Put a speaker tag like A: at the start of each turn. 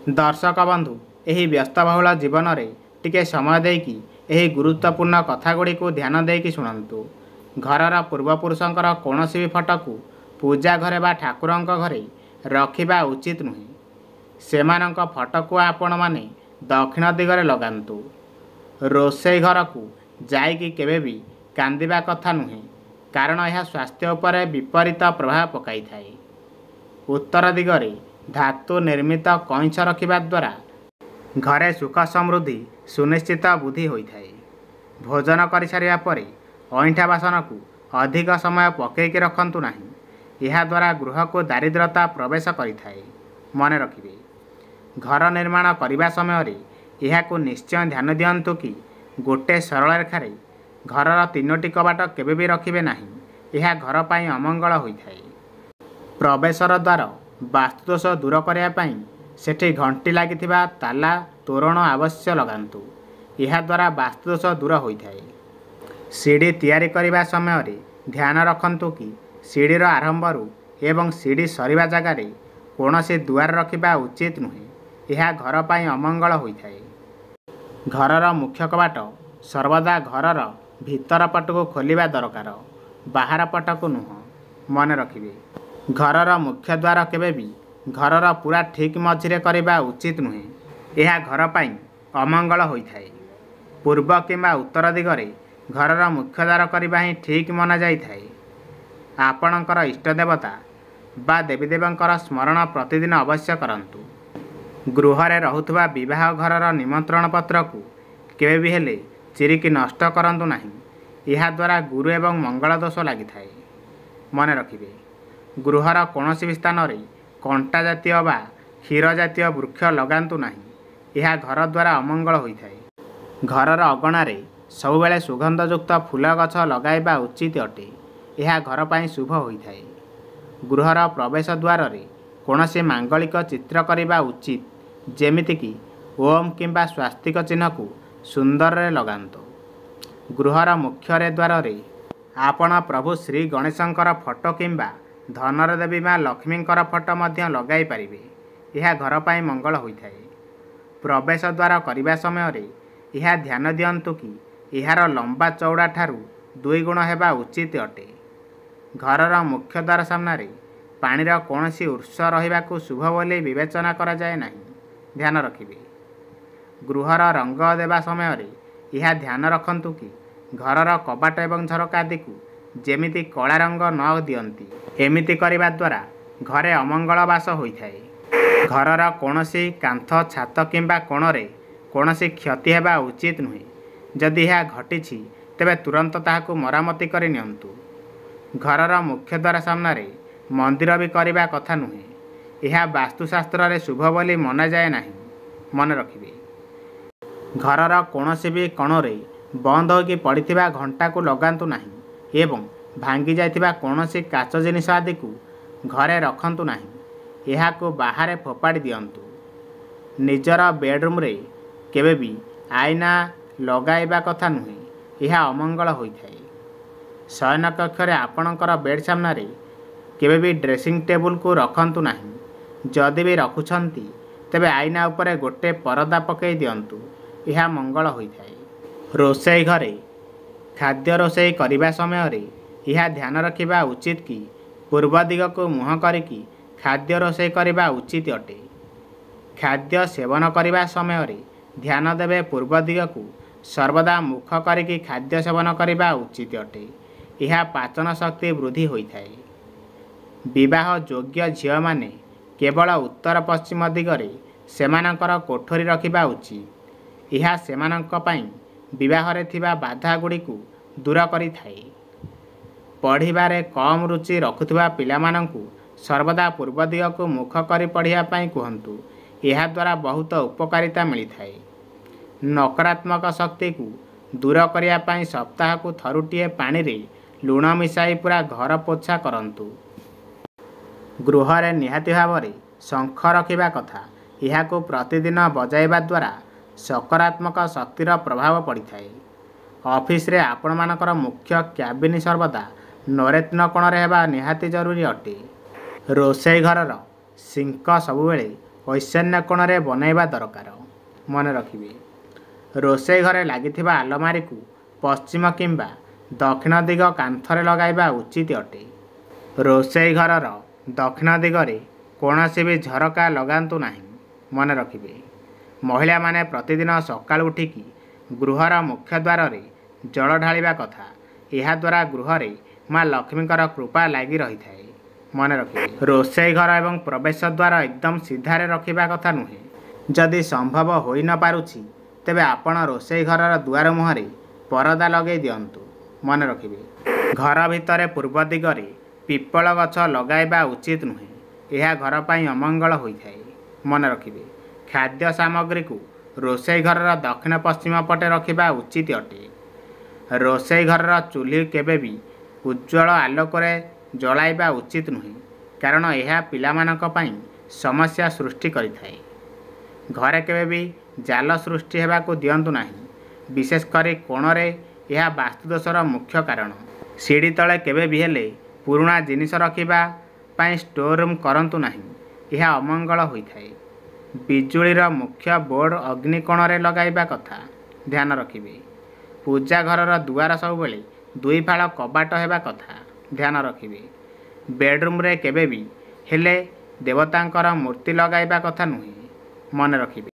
A: दर्शक बंधु एही व्यस्तबहुल जीवन में टिके समय देकी एही गुरुत्वपूर्ण कथागुड़ी को ध्यान देकी शुणु। घरर पूर्वपुरुषंकर कौनसी भी फटो को पूजा घरे बा ठाकुरंक घरे रखिबा उचित नुहे। सेमानंक फटो को आपण माने दक्षिण दिगरे लगांतु। रोषेई घर को जाइकी केबे भी कांदिबा कथा नुहे, कारण यह स्वास्थ्य उपरे विपरीत प्रभाव पकाई थाए। उत्तर दिगरे धातु निर्मित कईंछ रखिबा द्वारा घरे सुख समृद्धि सुनिश्चित बुद्धि होइथाए। भोजन कर सारिया परे अईंठा बासन को अधिक समय पकईकी रखंतु नाही। यह द्वारा गृह को दारिद्रता प्रवेश करिथाए। मन रखिबे, घर निर्माण करने समय यह निश्चय ध्यान दियंतु कि गोटे सरल रेखारे घरर तीनोटी कबाट केबे भी रखिबे नाही। यह घर पाई अमंगल होइथाए। प्रवेशर द्वार वास्तुदोष दूर करने सेठी घंटी लगी ताला तोरण आवश्य लगांतु। यह द्वारा वास्तुदोष दूर होइथाए। सीढ़ी तैयारी करने समय ध्यान रखंतु कि सीढ़ीर आरंभरू एवं सीढ़ी सरीबा जगार कौनसी दुआर रखिबा उचित नुहे। यह घर पाई अमंगल होइथाए। घरर मुख्य कबाट सर्वदा घरर भीतर पट को खोलिबा दरकार, बाहर पट को नुह। मन रखिबे, घरर मुख्य द्वार केबे भी घरर पूरा ठीक मझिरे करबा उचित नुहे। यह घर पाई अमंगल होइथाए। पूर्व किंबा उत्तर दिगरे घरर मुख्य द्वार करबा ही ठीक मना जाइथाए। आपणकर इष्टदेवता बा देवीदेवंकर स्मरण प्रतिदिन अवश्य करंतु। गृहरे रहुथबा विवाह घरर निमंत्रण पत्र को केबे भी हेले चिरिकी नष्ट करंतु नाही। यह द्वारा गुरु एवं मंगल दोष लागिथाए। मन रखिबे, गृहर कौनसी भी स्थान रे कंटा जातीय बा क्षीर जातीय वृक्ष लगांतु नाही। यह घर द्वारा अमंगल होइथाए। घरर अगणारे सबुबेले सुगंधयुक्त फूल गछ लगाइबा उचित अटे। यह घर पाई शुभ होइथाए। गृहर प्रवेश द्वार रे कौनसी मांगलिक चित्र करिबा उचित, जेमितिकी ओम किंबा स्वास्तिक चिन्ह को सुंदर रे लगांतु। गृहर मुख्य द्वार रे आपण प्रभु श्री गणेशंकर फटो किंबा धनर देवी माँ लक्ष्मींकर फटो मध्य लगाई पारिबे। यह घर पाई मंगल होइथाए। प्रवेश द्वार करने समय यह ध्यान दियंतु कि यार लंबा चौड़ा ठारू 2 गुण हेबा उचित अटे। घरर मुख्य द्वार सामने पानीर कौनसी उत्स रहिबा को शुभ बोली विवेचना करा जाए नहीं। ध्यान रखिबे, गृहर रंग देवा समय यह ध्यान रखंतु कि घरर कबाट एवं झरका आदि को जेमिति कला रंग न दियंती। एमिति करिबा द्वारा घरे अमंगल वास होइथाए। घरर कौनसी कांथ छात किंबा कोणरे कौनसी क्षति हेबा उचित नुहे। जदि यह घटिछि तेबे तुरंत ताहाकु मरामती करि नियंतु। घरर मुख्य द्वार सामने मंदिर भी करबा कथा नुहे। यह वास्तुशास्त्र रे शुभ बोली मना जाए नहीं। मन रखिबे, घरर कौनसी भी कोणरे बंद होगी पड़िथिबा घंटा को लगांतु नाही एवं भांगी जाइथिबा कौनसी काच जिनिस आदि को घरे रखंतु नाही। यह को बाहर फोपाड़ी दियंतु। निजर बेडरूम रे केबे भी आईना लगाइबा कथा नुहे। यह अमंगल होइथाए। शयन कक्षरे आपणकर बेड सामने केबे भी ड्रेसिंग टेबुल को रखंतु नाही। जदि भी रखुछंती तेबे आईना उपरे गोटे परदा पकई दियंतु। यह मंगल होइथाए। रोषेई घरे खाद्य रोषेई करने समय यह ध्यान रखिबा उचित कि पूर्व दिग को मुह करिकी खाद्य रोषेई करबा उचित अटे। खाद्य सेवन करने समय ध्यान देवे पूर्व दिग को सर्वदा मुख करिकी खाद्य सेवन करबा उचित अटे। यह पाचन शक्ति वृद्धि होइथाए। विवाह योग्य झील माने केवल उत्तर पश्चिम दिगरे सेमानंकर कोठरी रखिबा उचित। यह सेमानंक पई विवाह रे थिबा बाधा गुड़ी को दूर करिथाए। पढ़िबारे कम रुचि रखुथिबा पिलामानंकु सर्वदा पूर्व दिग को मुख करी पढ़िया पाई कहंतु। यह द्वारा बहुत उपकारिता मिलिथाए। नकारात्मक शक्ति को दूर करिया पाई सप्ताह को थरुटिए पानी रे लुण मिसाई पूरा घर पोछा करंतु। गृहरे निहाती भावरे शंख रखिबा कथा। यह को प्रतिदिन बजाइबा द्वारा सकारात्मक शक्तिर प्रभाव पड़िथाए। ऑफिस रे आपण मानकर मुख्य क्याबिन सर्वदा नरेत्न कोणरे हेबा निहाती जरूरी अटे। रोषेई घरर सिंक सबुबेले ଐଶାନ୍ୟ କୋଣରେ ବନାଇବା ଦରକାର। ମନେ ରଖିବେ। ରୋଷେଇ ଘରେ ଲାଗିଥିବା ଆଲମାରିକୁ ପଶ୍ଚିମ କିମ୍ବା ଦକ୍ଷିଣ ଦିଗ କାନ୍ଥରେ ଲଗାଇବା ଉଚିତ ଅଟେ। ରୋଷେଇ ଘରର ଦକ୍ଷିଣ ଦିଗରେ କୌଣସି ବି ଝରକା ଲଗାନ୍ତୁ ନାହିଁ। ମନେ ରଖିବେ। ମହିଳାମାନେ ପ୍ରତିଦିନ ସକାଳୁ ଉଠିକି ଗୃହର ମୁଖ୍ୟ ଦ୍ୱାରରେ ଜଳ ଢାଳିବା କଥା। ଏହାଦ୍ୱାରା ଗୃହରେ ମା ଲକ୍ଷ୍ମୀଙ୍କର କୃପା ଲାଗି ରହିଥାଏ। ମନେ ରଖିବେ। ରୋଷେଇ ଘର ଏବଂ ପ୍ରବେଶ ଦ୍ୱାର ଏକଦମ ସିଧାରେ ରଖିବା କଥା ନୁହେଁ। ଯଦି ସମ୍ଭବ ହୋଇ ନ ପାରୁଛି ତେବେ ଆପଣ ରୋଷେଇ ଘରର ଦୁଆର ମୁହଁରେ ପରଦା ଲଗାଇ ଦିଅନ୍ତୁ। ମନେ ରଖିବେ। ଘର ଭିତରେ ପୂର୍ବ ଦିଗରେ ପିପଳ ଗଛ ଲଗାଇବା ଉଚିତ ନୁହେଁ। ଏହା ଘର ପାଇଁ ଅମଙ୍ଗଳ ହୋଇଥାଏ। ମନେ ରଖିବେ। ଖାଦ୍ୟ ସାମଗ୍ରୀକୁ ରୋଷେଇ ଘରର ଦକ୍ଷିଣ ପଶ୍ଚିମ ପଟେ ରଖିବା ଉଚିତ ଅଟେ। ରୋଷେଇ ଘରର ଚୁଲି କେବେ ବି ଉଜ୍ଜ୍ୱଳ ଆଲୋକରେ ଜଳାଇବା ଉଚିତ ନୁହେଁ, କାରଣ ଏହା ପିଲାମାନଙ୍କ ପାଇଁ ସମସ୍ୟା ସୃଷ୍ଟି କରିଥାଏ। ଘରେ କେବେ ବି ଜାଲ ସୃଷ୍ଟି ହେବାକୁ ଦିଅନ୍ତୁ ନାହିଁ। ବିଶେଷ କରି କୋଣରେ ଏହା ବାସ୍ତୁଦୋଷର ମୁଖ୍ୟ କାରଣ। ସିଡ଼ି ତଳେ କେବେ ବି ହେଲେ ପୁରୁଣା ଜିନିଷ ରଖିବା ପାଇଁ ଷ୍ଟୋର ରୁମ୍ କରନ୍ତୁ ନାହିଁ। ଏହା ଅମଙ୍ଗଳ ହୋଇଥାଏ। ବିଜୁଳିର ମୁଖ୍ୟ ବୋର୍ଡ ଅଗ୍ନି କୋଣରେ ଲଗାଇବା କଥା। ଧ୍ୟାନ ରଖିବେ। ପୂଜା ଘରର ଦୁଆର ସବୁବେଳେ 2 ଫାଳ କବାଟ ହେବା କଥା। ଧ୍ୟାନ ରଖିବେ। ବେଡରୁମ୍ରେ କେବେ ବି ହେଲେ ଦେବତାଙ୍କର ମୂର୍ତ୍ତି ଲଗାଇବା କଥା ନୁହେଁ। ମନେ ରଖିବେ।